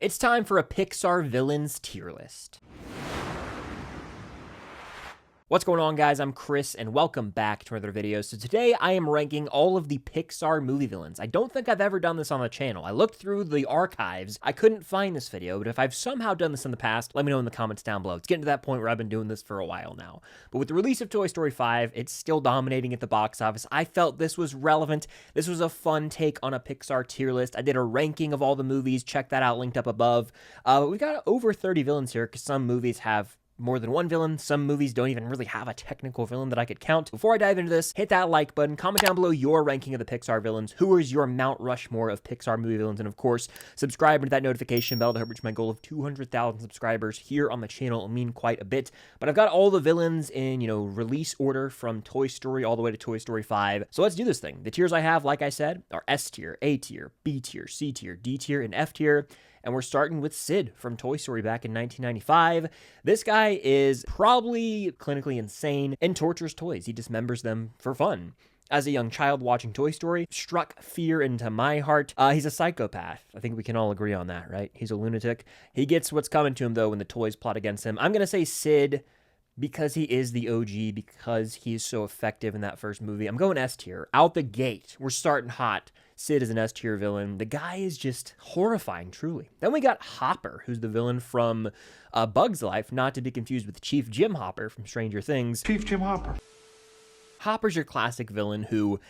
It's time for a Pixar villains tier list. What's going on, guys? I'm Chris, and welcome back to another video. So today I am ranking all of the Pixar movie villains. I don't think I've ever done this on the channel. I looked through the archives. I couldn't find this video, but if I've somehow done this in the past, let me know in the comments down below. It's getting to that point where I've been doing this for a while now. But with the release of Toy Story 5, it's still dominating at the box office. I felt this was relevant. This was a fun take on a Pixar tier list. I did a ranking of all the movies. Check that out, linked up above. We've got over 30 villains here because some movies have more than one villain. Some movies don't even really have a technical villain that I could count. Before I dive into this, hit that like button, comment down below your ranking of the Pixar villains. Who is your Mount Rushmore of Pixar movie villains? And of course, subscribe to that notification bell to help reach my goal of 200,000 subscribers here on the channel. It'll mean quite a bit. But I've got all the villains in, release order from Toy Story all the way to Toy Story 5. So let's do this thing. The tiers I have, like I said, are S tier, A tier, B tier, C tier, D tier, and F tier. And we're starting with Sid from Toy Story back in 1995. This guy is probably clinically insane and tortures toys. He dismembers them for fun. As a young child watching Toy Story, struck fear into my heart. He's a psychopath. I think we can all agree on that, right? He's a lunatic. He gets what's coming to him, though, when the toys plot against him. I'm going to say Sid because he is the OG, because he is so effective in that first movie. I'm going S tier. Out the gate, we're starting hot. Sid is an S tier villain. The guy is just horrifying, truly. Then we got Hopper, who's the villain from Bug's Life, not to be confused with Chief Jim Hopper from Stranger Things. Chief Jim Hopper. Hopper's your classic villain who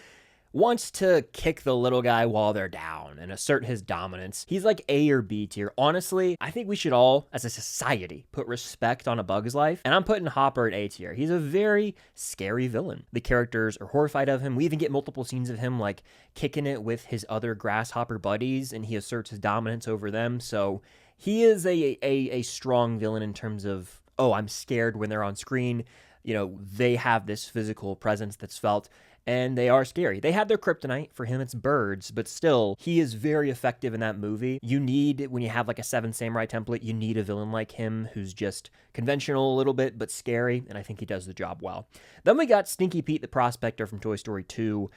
wants to kick the little guy while they're down and assert his dominance. He's like A or B tier. Honestly, I think we should all, as a society, put respect on A Bug's Life, and I'm putting Hopper at A tier. He's a very scary villain. The characters are horrified of him. We even get multiple scenes of him, like, kicking it with his other grasshopper buddies, and he asserts his dominance over them, so he is a strong villain in terms of, oh, I'm scared when they're on screen. They have this physical presence that's felt, and they are scary. They have their kryptonite. For him, it's birds, but still, he is very effective in that movie. You need, when you have like a Seven Samurai template, you need a villain like him who's just conventional a little bit, but scary, and I think he does the job well. Then we got Stinky Pete the Prospector from Toy Story 2.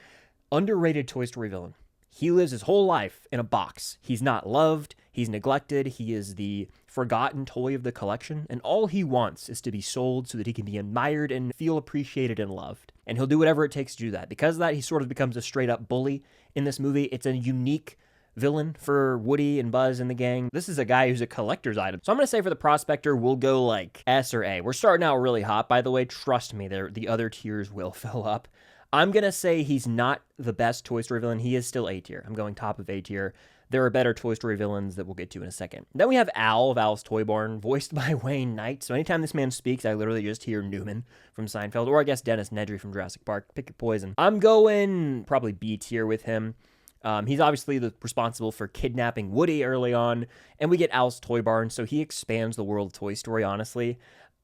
Underrated Toy Story villain. He lives his whole life in a box. He's not loved. He's neglected. He is the forgotten toy of the collection, and all he wants is to be sold so that he can be admired and feel appreciated and loved. And he'll do whatever it takes to do that. Because of that, he sort of becomes a straight-up bully in this movie. It's a unique villain for Woody and Buzz and the gang. This is a guy who's a collector's item. So I'm going to say for the Prospector, we'll go like S or A. We're starting out really hot, by the way. Trust me, the other tiers will fill up. I'm going to say he's not the best Toy Story villain. He is still A tier. I'm going top of A tier. There are better Toy Story villains that we'll get to in a second. Then we have Al of Al's Toy Barn, voiced by Wayne Knight. So anytime this man speaks, I literally just hear Newman from Seinfeld, or I guess Dennis Nedry from Jurassic Park. Pick your poison. I'm going probably B tier with him. He's obviously responsible for kidnapping Woody early on, and we get Al's Toy Barn, so he expands the world of Toy Story, honestly.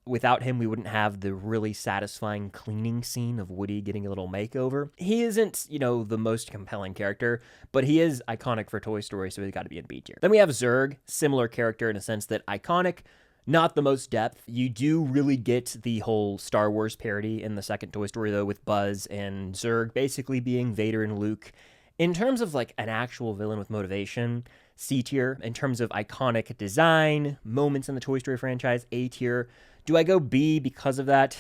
Without him, we wouldn't have the really satisfying cleaning scene of Woody getting a little makeover. He isn't, the most compelling character, but he is iconic for Toy Story, so he's got to be in B tier. Then we have Zurg, similar character in a sense that iconic, not the most depth. You do really get the whole Star Wars parody in the second Toy Story, though, with Buzz and Zurg basically being Vader and Luke. In terms of, like, an actual villain with motivation, C tier. In terms of iconic design, moments in the Toy Story franchise, A tier. Do I go B because of that?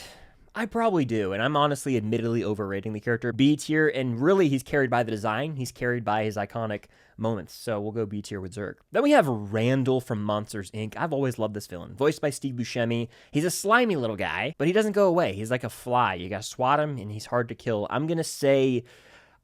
I probably do, and I'm honestly admittedly overrating the character. B tier, and really he's carried by the design. He's carried by his iconic moments, so we'll go B tier with Zurg. Then we have Randall from Monsters, Inc. I've always loved this villain. Voiced by Steve Buscemi. He's a slimy little guy, but he doesn't go away. He's like a fly. You gotta swat him, and he's hard to kill. I'm gonna say,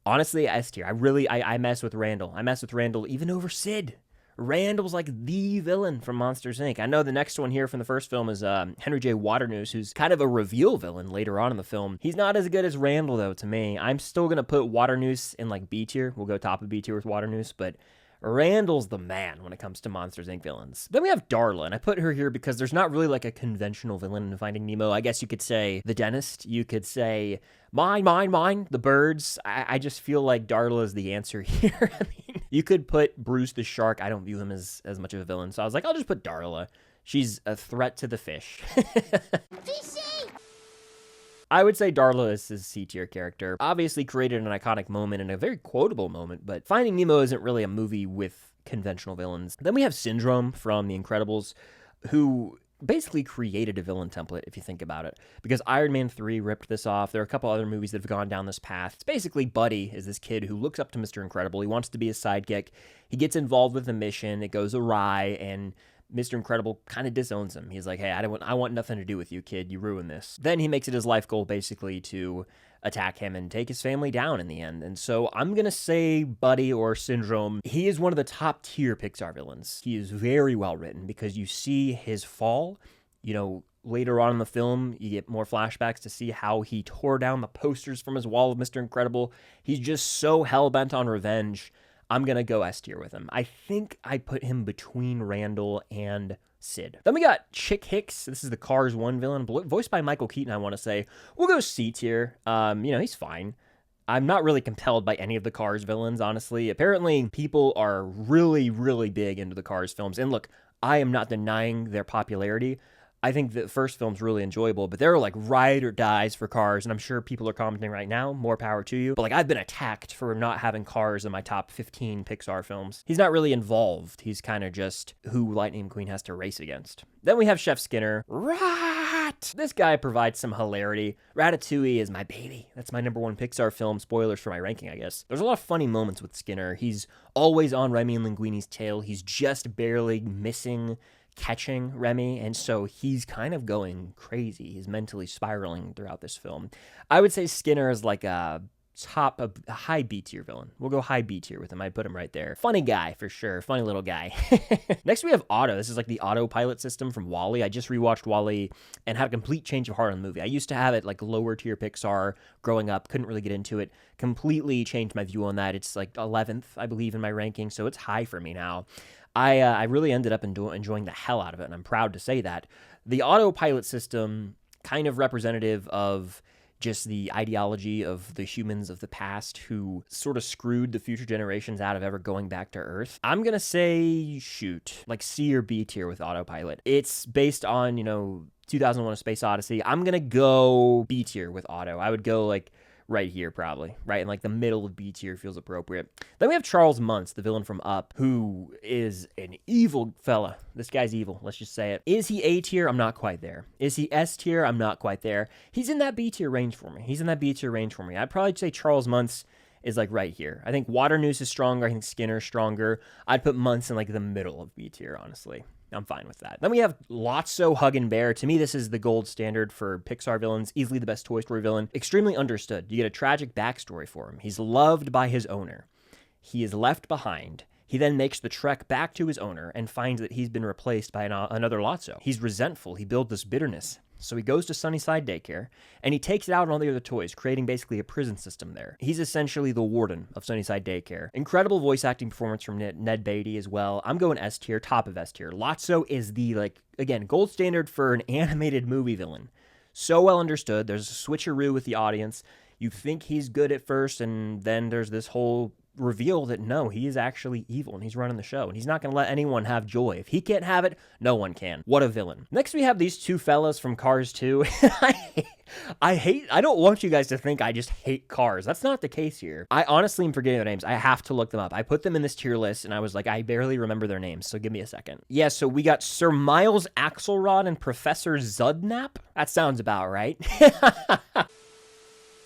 honestly, S tier. I mess with Randall. I mess with Randall even over Sid. Randall's like the villain from Monsters, Inc. I know the next one here from the first film is Henry J. Waternoose, who's kind of a reveal villain later on in the film. He's not as good as Randall, though, to me. I'm still going to put Waternoose in, like, B tier. We'll go top of B tier with Waternoose, but Randall's the man when it comes to Monsters, Inc. villains. Then we have Darla, and I put her here because there's not really like a conventional villain in Finding Nemo. I guess you could say the dentist. You could say mine, the birds. I just feel like Darla is the answer here. I mean, you could put Bruce the shark. I don't view him as much of a villain, so I was like, I'll just put Darla. She's a threat to the fish. Fishy! I would say Darla is his C-tier character. Obviously created an iconic moment and a very quotable moment, but Finding Nemo isn't really a movie with conventional villains. Then we have Syndrome from The Incredibles, who basically created a villain template, if you think about it, because Iron Man 3 ripped this off. There are a couple other movies that have gone down this path. It's basically Buddy is this kid who looks up to Mr. Incredible. He wants to be his sidekick. He gets involved with the mission. It goes awry, and Mr. Incredible kind of disowns him. He's like, hey, I want nothing to do with you, kid. You ruined this. Then he makes it his life goal, basically, to attack him and take his family down in the end. And so I'm going to say Buddy or Syndrome. He is one of the top tier Pixar villains. He is very well written because you see his fall. You know, later on in the film, you get more flashbacks to see how he tore down the posters from his wall of Mr. Incredible. He's just so hell-bent on revenge. I'm going to go S tier with him. I think I put him between Randall and Sid. Then we got Chick Hicks. This is the Cars 1 villain, voiced by Michael Keaton, I want to say. We'll go C tier. He's fine. I'm not really compelled by any of the Cars villains, honestly. Apparently, people are really, really big into the Cars films. And look, I am not denying their popularity. I think the first film's really enjoyable, but there are like ride or dies for Cars, and I'm sure people are commenting right now, more power to you. But like, I've been attacked for not having Cars in my top 15 Pixar films. He's not really involved. He's kind of just who Lightning McQueen has to race against. Then we have Chef Skinner. Rat! This guy provides some hilarity. Ratatouille is my baby. That's my number one Pixar film. Spoilers for my ranking, I guess. There's a lot of funny moments with Skinner. He's always on Remy and Linguini's tail. He's just barely missing catching Remy, and so he's kind of going crazy. He's mentally spiraling throughout this film. I would say Skinner is like a high B tier villain. We'll go high B tier with him. I put him right there. Funny guy for sure. Funny little guy. Next we have Otto. This is like the autopilot system from WALL-E. I just rewatched WALL-E and had a complete change of heart on the movie. I used to have it like lower tier Pixar growing up. Couldn't really get into it. Completely changed my view on that. It's like 11th, I believe, in my ranking, so it's high for me now. I really ended up enjoying the hell out of it, and I'm proud to say that. The autopilot system, kind of representative of just the ideology of the humans of the past who sort of screwed the future generations out of ever going back to Earth. I'm going to say, like C or B tier with autopilot. It's based on, 2001: A Space Odyssey. I'm going to go B tier with Otto. I would go like right here, probably. Right in like the middle of B tier feels appropriate. Then we have Charles Muntz, the villain from Up, who is an evil fella. This guy's evil, let's just say it. Is he A tier? I'm not quite there. Is he S tier? I'm not quite there. He's in that B tier range for me. I'd probably say Charles Muntz is like right here. I think Waternoose is stronger. I think Skinner's stronger. I'd put Muntz in like the middle of B tier, honestly. I'm fine with that. Then we have Lotso Huggin' Bear. To me, this is the gold standard for Pixar villains. Easily the best Toy Story villain. Extremely understood. You get a tragic backstory for him. He's loved by his owner. He is left behind. He then makes the trek back to his owner and finds that he's been replaced by another Lotso. He's resentful. He builds this bitterness. So he goes to Sunnyside Daycare, and he takes it out on all the other toys, creating basically a prison system there. He's essentially the warden of Sunnyside Daycare. Incredible voice acting performance from Ned Beatty as well. I'm going S tier, top of S tier. Lotso is the, again, gold standard for an animated movie villain. So well understood. There's a switcheroo with the audience. You think he's good at first, and then there's this whole reveal that no, he is actually evil and he's running the show and he's not going to let anyone have joy. If he can't have it, no one can. What a villain. Next we have these two fellas from Cars 2. I don't want you guys to think I just hate Cars. That's not the case here. I honestly am forgetting their names. I have to look them up. I put them in this tier list and I was like, I barely remember their names, so give me a second. Yeah, so we got Sir Miles Axelrod and Professor Zudnap. That sounds about right.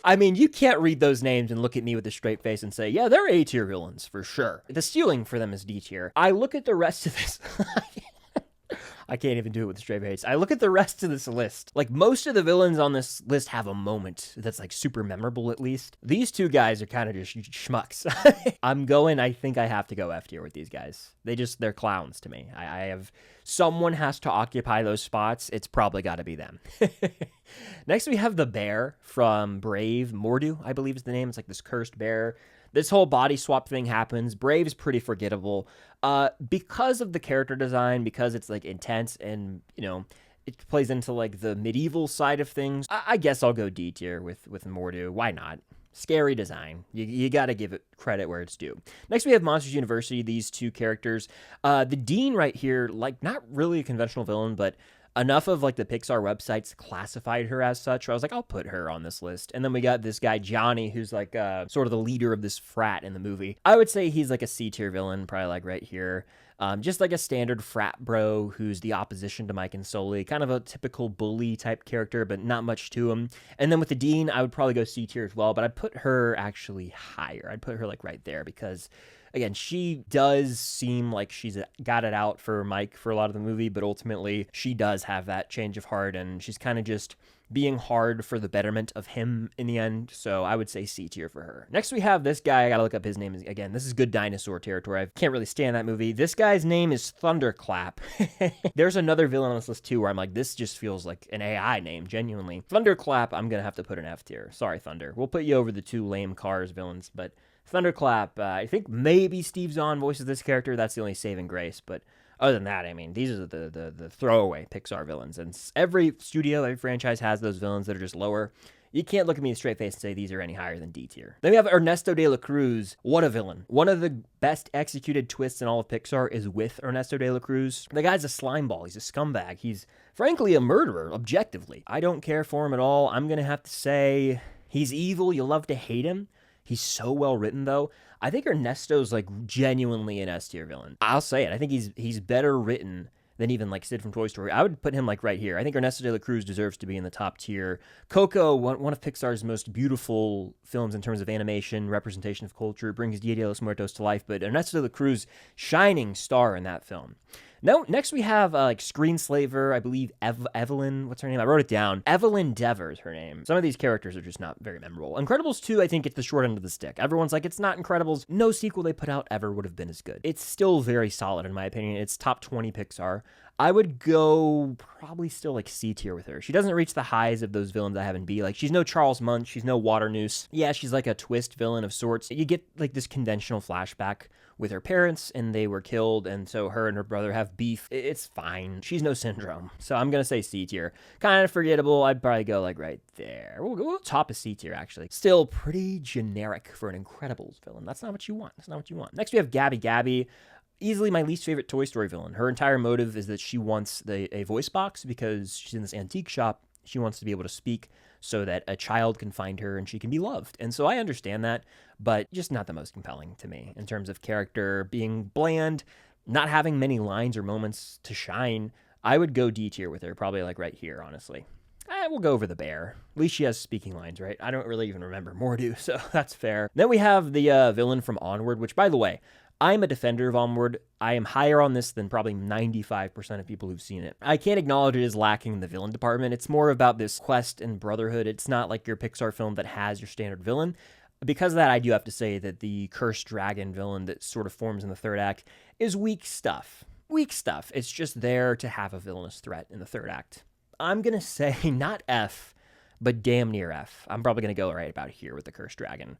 I mean, you can't read those names and look at me with a straight face and say, yeah, they're A-tier villains, for sure. The ceiling for them is D-tier. I look at the rest of this... I can't even do it with a straight face. I look at the rest of this list. Like, most of the villains on this list have a moment that's, like, super memorable, at least. These two guys are kind of just schmucks. I think I have to go F tier with these guys. They're clowns to me. Someone has to occupy those spots. It's probably got to be them. Next, we have the bear from Brave. Mordu, I believe is the name. It's like this cursed bear. This whole body swap thing happens. Brave's pretty forgettable. Because of the character design, because it's like intense and, it plays into like the medieval side of things. I guess I'll go D tier with Mordu. Why not? Scary design. You got to give it credit where it's due. Next, we have Monsters University, these two characters. The Dean right here, like not really a conventional villain, but enough of like the Pixar websites classified her as such. So I was like, I'll put her on this list. And then we got this guy, Johnny, who's like sort of the leader of this frat in the movie. I would say he's like a C tier villain, probably like right here. Just like a standard frat bro who's the opposition to Mike and Sully, kind of a typical bully type character, but not much to him. And then with the Dean, I would probably go C tier as well, but I'd put her actually higher. I'd put her like right there because, again, she does seem like she's got it out for Mike for a lot of the movie, but ultimately she does have that change of heart, and she's kind of just being hard for the betterment of him in the end. So I would say C tier for her. Next, we have this guy. I gotta look up his name again. This is Good Dinosaur territory. I can't really stand that movie. This guy's name is Thunderclap. There's another villain on this list too where I'm like, this just feels like an AI name, genuinely. Thunderclap, I'm gonna have to put an F tier. Sorry, Thunder. We'll put you over the two lame Cars villains, but Thunderclap, I think maybe Steve Zahn voices this character. That's the only saving grace, but other than that, I mean, these are the throwaway Pixar villains. And every studio, every franchise has those villains that are just lower. You can't look at me in a straight face and say these are any higher than D tier. Then we have Ernesto de la Cruz. What a villain. One of the best executed twists in all of Pixar is with Ernesto de la Cruz. The guy's a slimeball. He's a scumbag. He's frankly a murderer, objectively. I don't care for him at all. I'm going to have to say he's evil. You'll love to hate him. He's so well written, though. I think Ernesto's like genuinely an S tier villain. I'll say it. I think he's better written than even like Sid from Toy Story. I would put him like right here. I think Ernesto de la Cruz deserves to be in the top tier. Coco, one of Pixar's most beautiful films in terms of animation, representation of culture, brings Dia de los Muertos to life. But Ernesto de la Cruz, shining star in that film. Now, next we have like Screenslaver, I believe Evelyn, what's her name? I wrote it down. Evelyn Devers, her name. Some of these characters are just not very memorable. Incredibles 2, I think, gets the short end of the stick. Everyone's like, it's not Incredibles. No sequel they put out ever would have been as good. It's still very solid, in my opinion. It's top 20 Pixar. I would go probably still like C tier with her. She doesn't reach the highs of those villains I have in B. Like, she's no Charles Munch. She's no Waternoose. Yeah, she's like a twist villain of sorts. You get like this conventional flashback with her parents, and they were killed, and so her and her brother have beef. It's fine. She's no Syndrome. So I'm going to say C tier. Kind of forgettable. I'd probably go like right there. We'll go top of C tier, actually. Still pretty generic for an Incredibles villain. That's not what you want. That's not what you want. Next, we have Gabby. Gabby, easily my least favorite Toy Story villain. Her entire motive is that she wants a voice box because she's in this antique shop. She wants to be able to speak so that a child can find her and she can be loved. And so I understand that, but just not the most compelling to me in terms of character, being bland, not having many lines or moments to shine. I would go D tier with her, probably like right here, honestly. We'll go over the bear. At least she has speaking lines, right? I don't really even remember Mordu, so that's fair. Then we have the villain from Onward, which, by the way, I'm a defender of Onward. I am higher on this than probably 95% of people who've seen it. I can't acknowledge it is lacking in the villain department. It's more about this quest and brotherhood. It's not like your Pixar film that has your standard villain. Because of that, I do have to say that the cursed dragon villain that sort of forms in the third act is weak stuff. Weak stuff. It's just there to have a villainous threat in the third act. I'm going to say not F, but damn near F. I'm probably going to go right about here with the cursed dragon.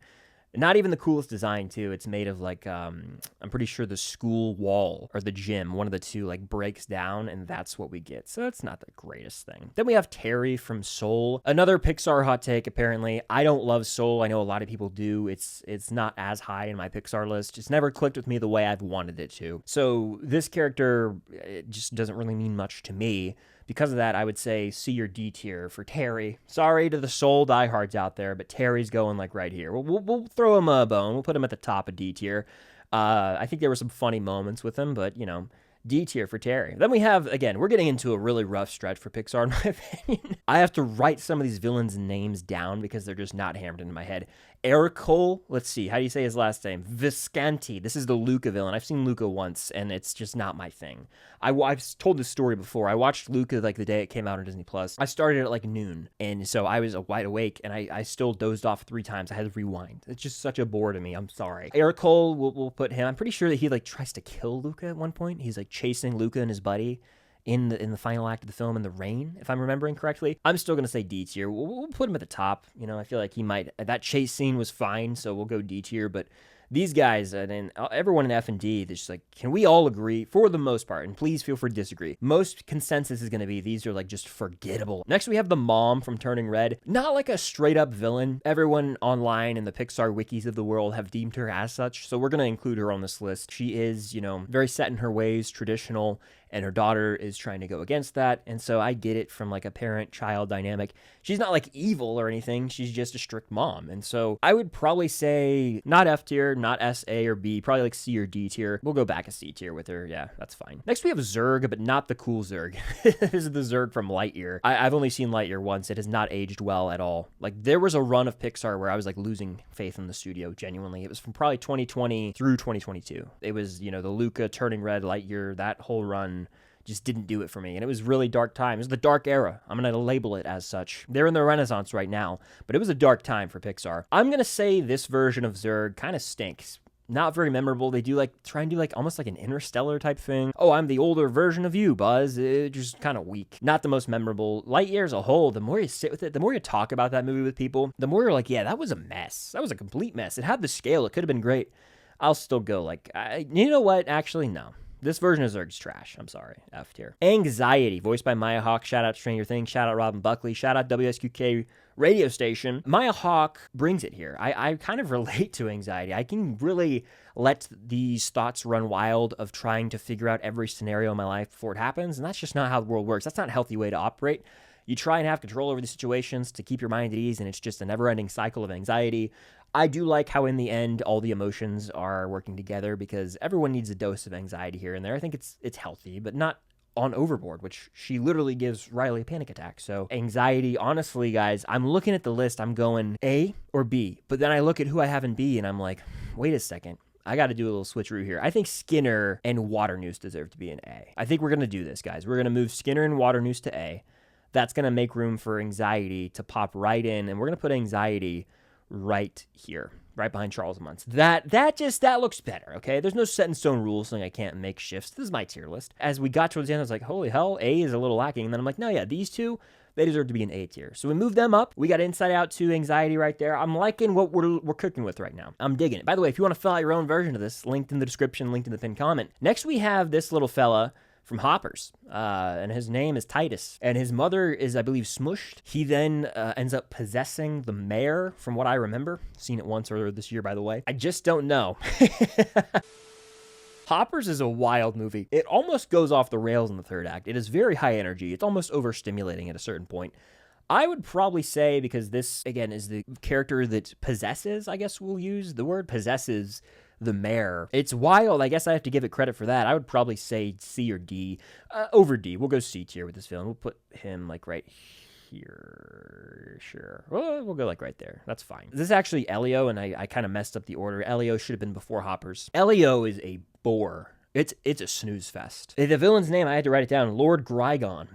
Not even the coolest design, too. It's made of, like, I'm pretty sure the school wall or the gym, one of the two, like, breaks down, and that's what we get. So that's not the greatest thing. Then we have Terry from Soul. Another Pixar hot take, apparently. I don't love Soul. I know a lot of people do. It's not as high in my Pixar list. It's never clicked with me the way I've wanted it to. So this character, it just doesn't really mean much to me. Because of that, I would say C or D tier for Terry. Sorry to the Soul diehards out there, but Terry's going like right here. We'll throw him a bone. We'll put him at the top of D tier. I think there were some funny moments with him, but, you know, D tier for Terry. Then we have, again, we're getting into a really rough stretch for Pixar, in my opinion. I have to write some of these villains' names down because they're just not hammered into my head. Ercole, let's see, how do you say his last name? Viscanti. This is the Luca villain. I've seen Luca once, and it's just not my thing. I've told this story before. I watched Luca like the day it came out on Disney Plus. I started at like noon, and so I was wide awake, and I still dozed off 3 times. I had to rewind. It's just such a bore to me. I'm sorry. Ercole, we'll put him. I'm pretty sure that he like tries to kill Luca at one point. He's like chasing Luca and his buddy in the final act of the film in the rain, if I'm remembering correctly. I'm still going to say D tier. We'll put him at the top. You know, I feel like he might, that chase scene was fine, so we'll go D tier, but these guys, and everyone in F and D, they're just like, can we all agree, for the most part, and please feel free to disagree, most consensus is going to be these are like just forgettable. Next, we have the mom from Turning Red. Not like a straight up villain. Everyone online in the Pixar wikis of the world have deemed her as such, so we're going to include her on this list. She is, you know, very set in her ways, traditional, and her daughter is trying to go against that. And so I get it from like a parent-child dynamic. She's not like evil or anything. She's just a strict mom. And so I would probably say not F tier, not S, A, or B, probably like C or D tier. We'll go back a C tier with her. Yeah, that's fine. Next we have Zurg, but not the cool Zurg. This is the Zurg from Lightyear. I've only seen Lightyear once. It has not aged well at all. Like there was a run of Pixar where I was like losing faith in the studio, genuinely. It was from probably 2020 through 2022. It was, you know, the Luca turning red Lightyear, that whole run just didn't do it for me. And it was really dark time. It was the dark era. I'm going to label it as such. They're in the Renaissance right now, but it was a dark time for Pixar. I'm going to say this version of Zurg kind of stinks. Not very memorable. They do like try and do like almost like an Interstellar type thing. Oh, I'm the older version of you, Buzz. It's just kind of weak. Not the most memorable. Lightyear as a whole, the more you sit with it, the more you talk about that movie with people, the more you're like, yeah, that was a mess. That was a complete mess. It had the scale. It could have been great. I'll still go like, you know what? Actually, no. This version of Zurg's trash. I'm sorry. F tier. Anxiety, voiced by Maya Hawke. Shout out Stranger Things. Shout out Robin Buckley. Shout out WSQK radio station. Maya Hawke brings it here. I kind of relate to anxiety. I can really let these thoughts run wild of trying to figure out every scenario in my life before it happens, and that's just not how the world works. That's not a healthy way to operate. You try and have control over the situations to keep your mind at ease, and it's just a never-ending cycle of anxiety. I do like how in the end all the emotions are working together because everyone needs a dose of anxiety here and there. I think it's healthy, but not on overboard, which she literally gives Riley a panic attack. So anxiety, honestly, guys, I'm looking at the list. I'm going A or B, but then I look at who I have in B and I'm like, wait a second. I got to do a little switcheroo here. I think Skinner and Waternoose deserve to be an A. I think we're going to do this, guys. We're going to move Skinner and Waternoose to A. That's going to make room for anxiety to pop right in, and we're going to put anxiety right here, right behind Charles Muntz. That looks better, okay? There's no set in stone rules saying I can't make shifts. This is my tier list. As we got towards the end, I was like, holy hell, A is a little lacking. And then I'm like, no, yeah, these two, they deserve to be an A tier. So we moved them up. We got Inside Out 2, Anxiety right there. I'm liking what we're cooking with right now. I'm digging it. By the way, if you want to fill out your own version of this, linked in the description, linked in the pinned comment. Next, we have this little fella from Hoppers, and his name is Titus, and his mother is, I believe, Smushed. He then ends up possessing the mayor, from what I remember. Seen it once earlier this year, by the way. I just don't know. Hoppers is a wild movie. It almost goes off the rails in the third act. It is very high energy. It's almost overstimulating at a certain point. I would probably say, because this, again, is the character that possesses, I guess we'll use the word, possesses the mayor. It's wild. I guess I have to give it credit for that. I would probably say C or D over D. We'll go C tier with this villain. We'll put him like right here. Sure. Well, we'll go like right there. That's fine. This is actually Elio, and I kind of messed up the order. Elio should have been before Hoppers. Elio is a bore. It's a snooze fest. The villain's name, I had to write it down, Lord Grygon.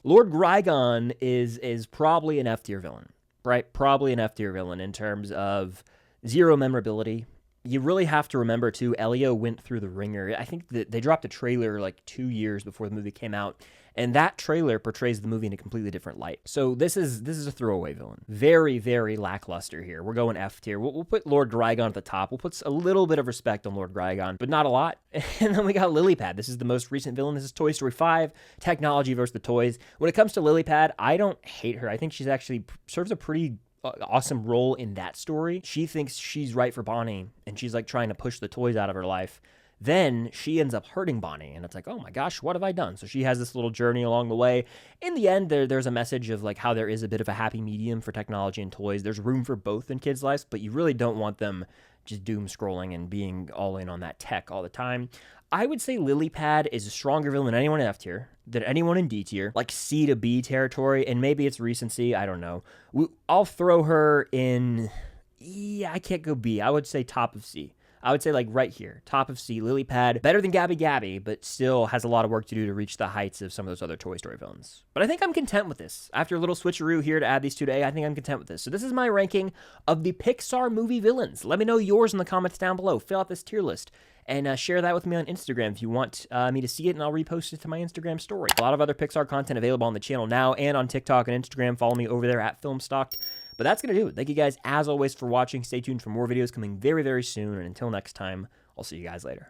Lord Grygon is probably an F tier villain, right? Probably an F tier villain in terms of zero memorability. You really have to remember, too, Elio went through the ringer. I think that they dropped a trailer like 2 years before the movie came out, and that trailer portrays the movie in a completely different light. So this is a throwaway villain. Very, very lackluster here. We're going F tier. We'll put Lord Grygon at the top. We'll put a little bit of respect on Lord Grygon, but not a lot. And then we got Lilypad. This is the most recent villain. This is Toy Story 5, technology versus the toys. When it comes to Lilypad, I don't hate her. I think she's actually serves a pretty awesome role in that story. She thinks she's right for Bonnie, and she's like trying to push the toys out of her life. Then she ends up hurting Bonnie, and it's like, oh my gosh, what have I done? So she has this little journey along the way. In the end, there's a message of like how there is a bit of a happy medium for technology and toys. There's room for both in kids' lives, but you really don't want them just doom scrolling and being all in on that tech all the time. I would say Lilypad is a stronger villain than anyone in F tier, than anyone in D tier, like C to B territory, and maybe it's recency, I don't know. I'll throw her in, yeah, I can't go B. I would say top of C. I would say like right here, top of C, Lilypad, better than Gabby Gabby, but still has a lot of work to do to reach the heights of some of those other Toy Story villains. But I think I'm content with this. After a little switcheroo here to add these two to A, I think I'm content with this. So this is my ranking of the Pixar movie villains. Let me know yours in the comments down below. Fill out this tier list. And share that with me on Instagram if you want me to see it, and I'll repost it to my Instagram story. A lot of other Pixar content available on the channel now and on TikTok and Instagram. Follow me over there at FilmStock. But that's going to do it. Thank you guys, as always, for watching. Stay tuned for more videos coming very, very soon. And until next time, I'll see you guys later.